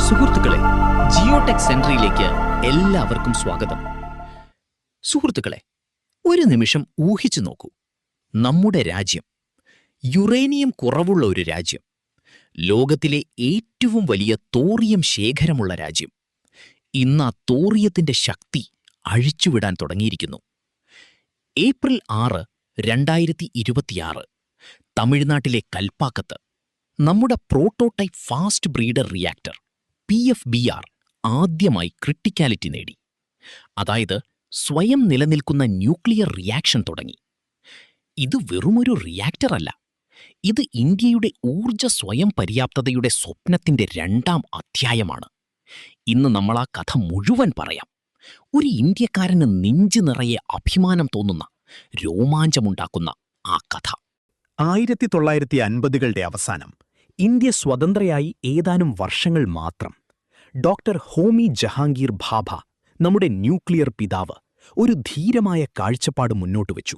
സുഹൃത്തുക്കളെ, ജിയോടെക് സെൻട്രിയിലേക്ക് എല്ലാവർക്കും സ്വാഗതം. സുഹൃത്തുക്കളെ, ഒരു നിമിഷം ഊഹിച്ചു നോക്കൂ. നമ്മുടെ രാജ്യം യുറേനിയം കുറവുള്ള ഒരു രാജ്യം, ലോകത്തിലെ ഏറ്റവും വലിയ തോറിയം ശേഖരമുള്ള രാജ്യം. ഇന്ന് ആ തോറിയത്തിന്റെ ശക്തി അഴിച്ചുവിടാൻ തുടങ്ങിയിരിക്കുന്നു. ഏപ്രിൽ 6, 2026 തമിഴ്നാട്ടിലെ കൽപ്പാക്കത്ത് നമ്മുടെ prototype fast breeder reactor PFBR ആദ്യമായി ക്രിട്ടിക്കാലിറ്റി നേടി. അതായത് സ്വയം നിലനിൽക്കുന്ന ന്യൂക്ലിയർ റിയാക്ഷൻ തുടങ്ങി. ഇത് വെറുമൊരു റിയാക്ടറല്ല, ഇത് ഇന്ത്യയുടെ ഊർജ്ജ സ്വയം പര്യാപ്തതയുടെ സ്വപ്നത്തിന്റെ 2ാം അധ്യായമാണ്. ഇന്ന് നമ്മൾ ആ കഥ മുഴുവൻ പറയാം. ഒരു ഇന്ത്യക്കാരന് നെഞ്ചു നിറയെ അഭിമാനം തോന്നുന്ന, രോമാഞ്ചമുണ്ടാക്കുന്ന ആ കഥ. 1950കളുടെ അവസാനം ഇന്ത്യ സ്വതന്ത്രയായി ഏതാനും വർഷങ്ങൾ മാത്രം. ഡോക്ടർ ഹോമി ജഹാംഗീർ ഭാഭ, നമ്മുടെ ന്യൂക്ലിയർ പിതാവ്, ഒരു ധീരമായ കാഴ്ചപ്പാട് മുന്നോട്ടുവച്ചു.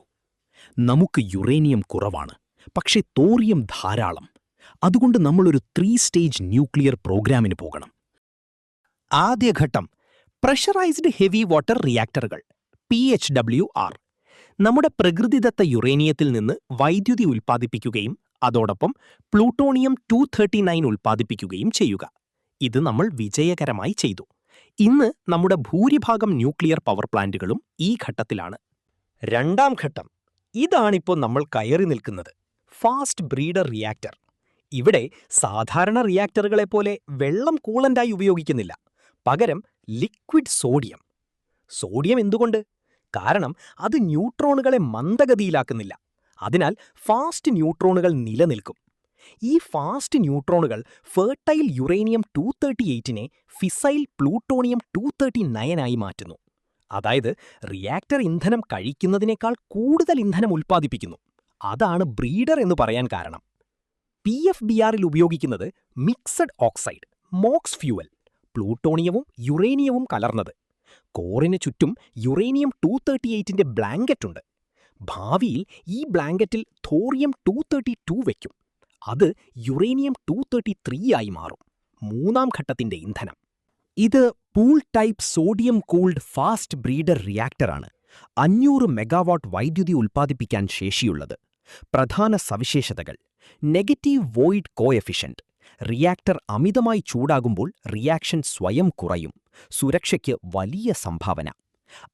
നമുക്ക് യുറേനിയം കുറവാണ്, പക്ഷേ തോറിയം ധാരാളം. അതുകൊണ്ട് നമ്മളൊരു 3 സ്റ്റേജ് ന്യൂക്ലിയർ പ്രോഗ്രാമിന് പോകണം. ആദ്യഘട്ടം പ്രഷറൈസ്ഡ് ഹെവി വാട്ടർ റിയാക്ടറുകൾ, PHWR. നമ്മുടെ പ്രകൃതിദത്ത യുറേനിയത്തിൽ നിന്ന് വൈദ്യുതി ഉൽപ്പാദിപ്പിക്കുകയും അതോടൊപ്പം പ്ലൂട്ടോണിയം 239 ഉൽപ്പാദിപ്പിക്കുകയും ചെയ്യുക. ഇത് നമ്മൾ വിജയകരമായി ചെയ്തു. ഇന്ന് നമ്മുടെ ഭൂരിഭാഗം ന്യൂക്ലിയർ പവർ പ്ലാന്റുകളും ഈ ഘട്ടത്തിലാണ്. 2ാം ഘട്ടം, ഇതാണിപ്പോൾ നമ്മൾ കയറി നിൽക്കുന്നത്, ഫാസ്റ്റ് ബ്രീഡർ റിയാക്ടർ. ഇവിടെ സാധാരണ റിയാക്ടറുകളെപ്പോലെ വെള്ളം കൂളന്റായി ഉപയോഗിക്കുന്നില്ല, പകരം ലിക്വിഡ് സോഡിയം. സോഡിയം എന്തുകൊണ്ട്? കാരണം അത് ന്യൂട്രോണുകളെ മന്ദഗതിയിലാക്കുന്നില്ല. അതിനാൽ ഫാസ്റ്റ് ന്യൂട്രോണുകൾ നിലനിൽക്കും. ഈ ഫാസ്റ്റ് ന്യൂട്രോണുകൾ ഫെർട്ടൈൽ യുറേനിയം 238നെ ഫിസൈൽ പ്ലൂട്ടോണിയം 239 ആയി മാറ്റുന്നു. അതായത് റിയാക്ടർ ഇന്ധനം കഴിക്കുന്നതിനേക്കാൾ കൂടുതൽ ഇന്ധനം ഉൽപ്പാദിപ്പിക്കുന്നു. അതാണ് ബ്രീഡർ എന്ന് പറയാൻ കാരണം. PFBRൽ ഉപയോഗിക്കുന്നത് മിക്സഡ് ഓക്സൈഡ്, മോക്സ് ഫ്യൂവൽ, പ്ലൂട്ടോണിയവും യുറേനിയവും കലർന്നത്. കോറിന് ചുറ്റും യുറേനിയം 238ന്റെ ബ്ലാങ്കറ്റ് ഉണ്ട്. ഭാവിയിൽ ഈ ബ്ലാങ്കറ്റിൽ തോറിയം 232 വയ്ക്കും. അത് യുറേനിയം 233 ആയി മാറും. 3ാം ഘട്ടത്തിന്റെ ഇന്ധനം. ഇത് pool type sodium cooled fast breeder റിയാക്ടറാണ്. 500 മെഗാവാട്ട് വൈദ്യുതി ഉൽപ്പാദിപ്പിക്കാൻ ശേഷിയുള്ളത്. പ്രധാന സവിശേഷതകൾ: നെഗറ്റീവ് വോയിഡ് കോഎഫിഷ്യന്റ്. റിയാക്ടർ അമിതമായി ചൂടാകുമ്പോൾ റിയാക്ഷൻ സ്വയം കുറയും. സുരക്ഷയ്ക്ക് വലിയ സംഭാവന.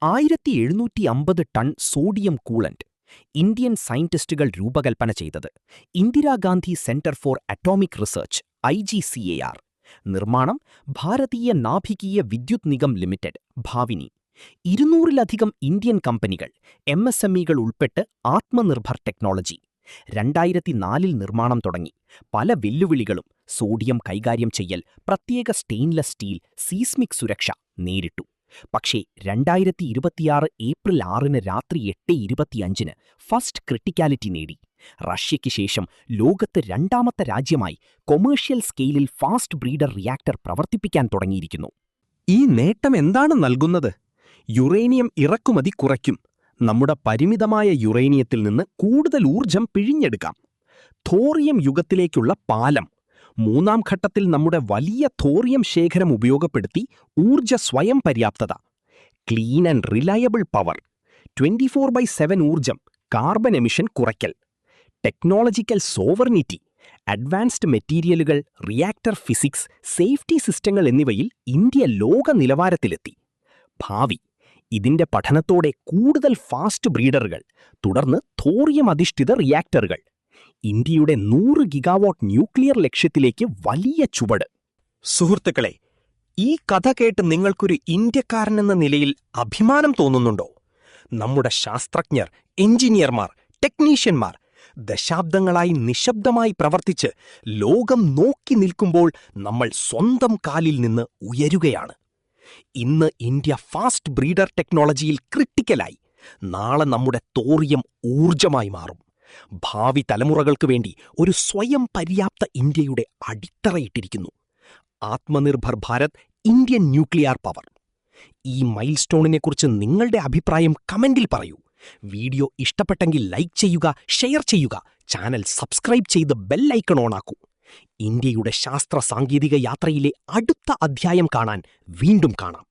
1750 ടൺ സോഡിയം കൂളന്റ്. ഇന്ത്യൻ സയന്റിസ്റ്റുകൾ രൂപകൽപ്പന ചെയ്തത്. Indira Gandhi centre for atomic research, IGCAR. നിർമ്മാണം ഭാരതീയ നാഭികീയ വിദ്യുത് നിഗം ലിമിറ്റഡ്, ഭാവിനി. 200-ലധികം ഇന്ത്യൻ കമ്പനികൾ, MSMEകൾ ഉൾപ്പെട്ട് ആത്മനിർഭർ ടെക്നോളജി. 2004-ൽ നിർമ്മാണം തുടങ്ങി. പല വെല്ലുവിളികളും: സോഡിയം കൈകാര്യം ചെയ്യൽ, പ്രത്യേക സ്റ്റെയിൻലെസ് സ്റ്റീൽ, സീസ്മിക് സുരക്ഷ നേരിട്ടു. പക്ഷേ 2026 ഏപ്രിൽ 6 രാത്രി 8:25 ഫസ്റ്റ് ക്രിട്ടിക്കാലിറ്റി നേടി. റഷ്യയ്ക്ക് ശേഷം ലോകത്ത് 2ാമത്തെ രാജ്യമായി കൊമേഴ്ഷ്യൽ സ്കെയിലിൽ ഫാസ്റ്റ് ബ്രീഡർ റിയാക്ടർ പ്രവർത്തിപ്പിക്കാൻ തുടങ്ങിയിരിക്കുന്നു. ഈ നേട്ടം എന്താണ് നൽകുന്നത്? യുറേനിയം ഇറക്കുമതി കുറയ്ക്കും. നമ്മുടെ പരിമിതമായ യുറേനിയത്തിൽ നിന്ന് കൂടുതൽ ഊർജം പിഴിഞ്ഞെടുക്കാം. തോറിയം യുഗത്തിലേക്കുള്ള പാലം. 3ാം ഘട്ടത്തിൽ നമ്മുടെ വലിയ തോറിയം ശേഖരം ഉപയോഗപ്പെടുത്തി ഊർജ സ്വയം പര്യാപ്തത. Clean and reliable power. 24/7 ഊർജം, കാർബൺ എമിഷൻ കുറയ്ക്കൽ. Technological sovereignty. അഡ്വാൻസ്ഡ് മെറ്റീരിയലുകൾ, റിയാക്ടർ ഫിസിക്സ്, സേഫ്റ്റി സിസ്റ്റങ്ങൾ എന്നിവയിൽ ഇന്ത്യ ലോക നിലവാരത്തിലെത്തി. ഭാവി: ഇതിന്റെ പഠനത്തോടെ കൂടുതൽ ഫാസ്റ്റ് ബ്രീഡറുകൾ, തുടർന്ന് തോറിയം അധിഷ്ഠിത റിയാക്ടറുകൾ. ഇന്ത്യയുടെ 100 ഗിഗാവാട്ട് ന്യൂക്ലിയർ ലക്ഷ്യത്തിലേക്ക് വലിയ ചുവട്. സുഹൃത്തുക്കളെ, ഈ കഥ കേട്ട് നിങ്ങൾക്കൊരു ഇന്ത്യക്കാരനെന്ന നിലയിൽ അഭിമാനം തോന്നുന്നുണ്ടോ? നമ്മുടെ ശാസ്ത്രജ്ഞർ, എഞ്ചിനീയർമാർ, ടെക്നീഷ്യന്മാർ ദശാബ്ദങ്ങളായി നിശബ്ദമായി പ്രവർത്തിച്ച് ലോകം നോക്കി നിൽക്കുമ്പോൾ നമ്മൾ സ്വന്തം കാലിൽ നിന്ന് ഉയരുകയാണ്. ഇന്ന് ഇന്ത്യ ഫാസ്റ്റ് ബ്രീഡർ ടെക്നോളജിയിൽ ക്രിട്ടിക്കലായി. നാളെ നമ്മുടെ തോറിയം ഊർജമായി മാറും. ഭാവി തലമുറകൾക്ക് വേണ്ടി ഒരു സ്വയം പര്യാപ്ത ഇന്ത്യയുടെ അടിത്തറയിട്ടിരിക്കുന്നു. Atmanirbhar Bharat, Indian nuclear power. ഈ മൈൽ സ്റ്റോണിനെക്കുറിച്ച് നിങ്ങളുടെ അഭിപ്രായം കമന്റിൽ പറയൂ. വീഡിയോ ഇഷ്ടപ്പെട്ടെങ്കിൽ ലൈക്ക് ചെയ്യുക, ഷെയർ ചെയ്യുക, ചാനൽ സബ്സ്ക്രൈബ് ചെയ്ത് ബെൽ ഐക്കൺ ഓണാക്കൂ. ഇന്ത്യയുടെ ശാസ്ത്ര സാങ്കേതിക യാത്രയിലെ അടുത്ത അധ്യായം കാണാൻ വീണ്ടും കാണാം.